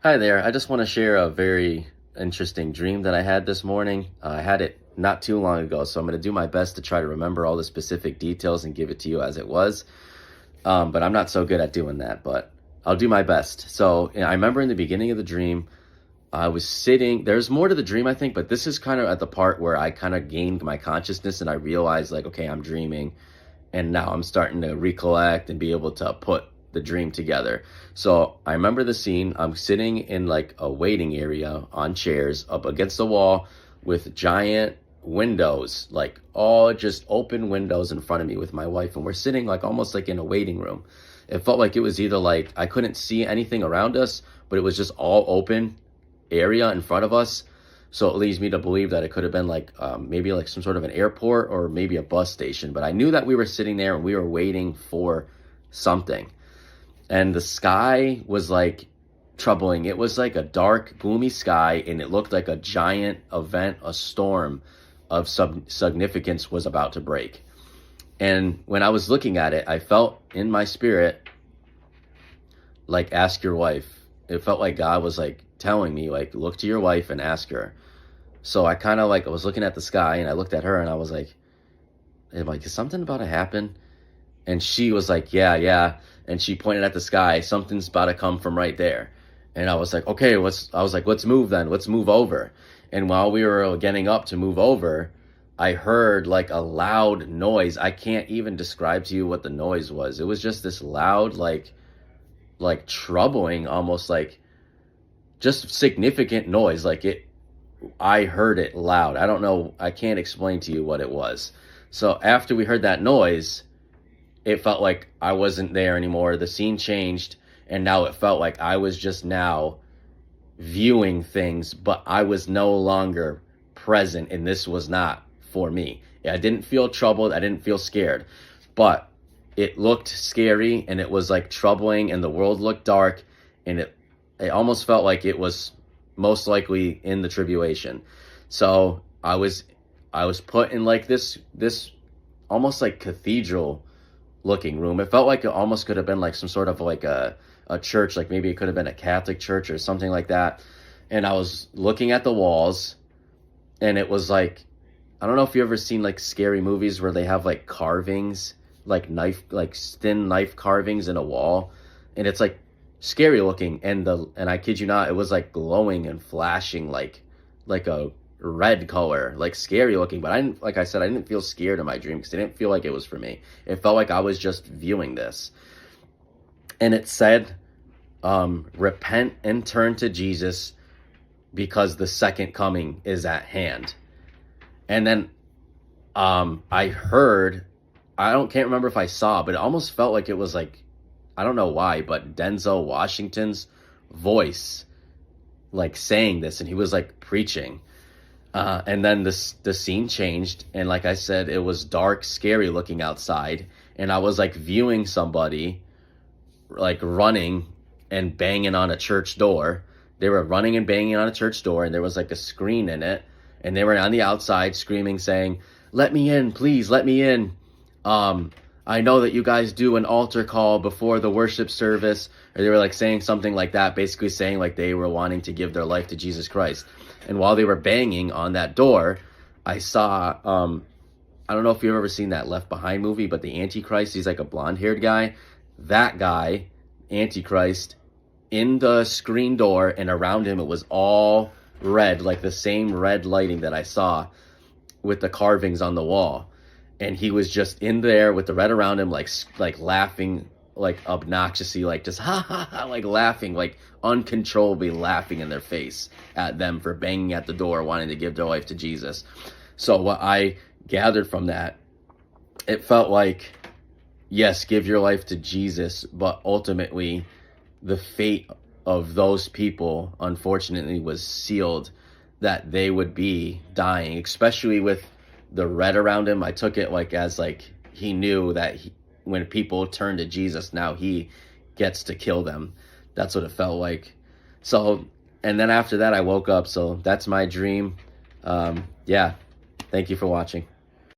Hi there. I just want to share a very interesting dream that I had this morning. I had it not too long ago, so I'm going to do my best to try to remember all the specific details and give it to you as it was. But I'm not so good at doing that, but I'll do my best. So I remember in the beginning of the dream, I was sitting. There's more to the dream, I think, but this is kind of at the part where I kind of gained my consciousness and I realized, like, okay, I'm dreaming, and now I'm starting to recollect and be able to put the dream together. So I remember the scene. I'm sitting in like a waiting area on chairs up against the wall with giant windows, like all just open windows in front of me with my wife, and we're sitting like almost like in a waiting room. It felt like it was either like I couldn't see anything around us, but it was just all open area in front of us. So it leads me to believe that it could have been like maybe like some sort of an airport or maybe a bus station. But I knew that we were sitting there and we were waiting for something. And the sky was like troubling. It was like a dark, gloomy sky, and it looked like a giant event, a storm of some significance was about to break. And when I was looking at it, I felt in my spirit, like, ask your wife. It felt like God was like telling me, like, look to your wife and ask her. So I kind of like, I was looking at the sky and I looked at her and I was like, is something about to happen? And she was like, yeah, yeah. And she pointed at the sky. Something's about to come from right there. And I was like, okay, let's move then. Let's move over. And while we were getting up to move over, I heard like a loud noise. I can't even describe to you what the noise was. It was just this loud, like troubling, almost like just significant noise. I heard it loud. I don't know. I can't explain to you what it was. So after we heard that noise, it felt like I wasn't there anymore. The scene changed, and now it felt like I was just now viewing things, but I was no longer present, and this was not for me. I didn't feel troubled. I didn't feel scared, but it looked scary, and it was like troubling, and the world looked dark, and it almost felt like it was most likely in the tribulation. So I was put in like this almost like cathedral looking room. It felt like it almost could have been like some sort of like a church, like maybe it could have been a Catholic church or something like that. And I was looking at the walls, and it was like, I don't know if you ever seen like scary movies where they have like carvings, like thin knife carvings in a wall, and it's like scary looking. And I kid you not, it was like glowing and flashing like a red color, like scary looking. But I didn't, like I said, I didn't feel scared in my dream because I didn't feel like it was for me. It felt like I was just viewing this. And it said, repent and turn to Jesus because the second coming is at hand. And then I heard, can't remember if I saw, but it almost felt like it was like, I don't know why, but Denzel Washington's voice, like saying this, and he was like preaching. And then the scene changed, and like I said, it was dark, scary looking outside, and I was like viewing somebody like running and banging on a church door. They were running and banging on a church door, and there was like a screen in it, and they were on the outside screaming, saying, "Let me in, please, let me in. I know that you guys do an altar call before the worship service," or they were like saying something like that, basically saying like they were wanting to give their life to Jesus Christ. And while they were banging on that door, I saw, I don't know if you've ever seen that Left Behind movie, but the Antichrist, he's like a blonde-haired guy. That guy, Antichrist, in the screen door, and around him it was all red, like the same red lighting that I saw with the carvings on the wall. And he was just in there with the red around him, like laughing, like obnoxiously, like just ha ha ha, like laughing, like uncontrollably laughing in their face at them for banging at the door, wanting to give their life to Jesus. So what I gathered from that, it felt like, yes, give your life to Jesus, but ultimately the fate of those people, unfortunately, was sealed, that they would be dying, especially with the red around him. I took it like as like he knew that when people turn to Jesus, now he gets to kill them. That's what it felt like. So, and then after that, I woke up. So that's my dream. Yeah. Thank you for watching.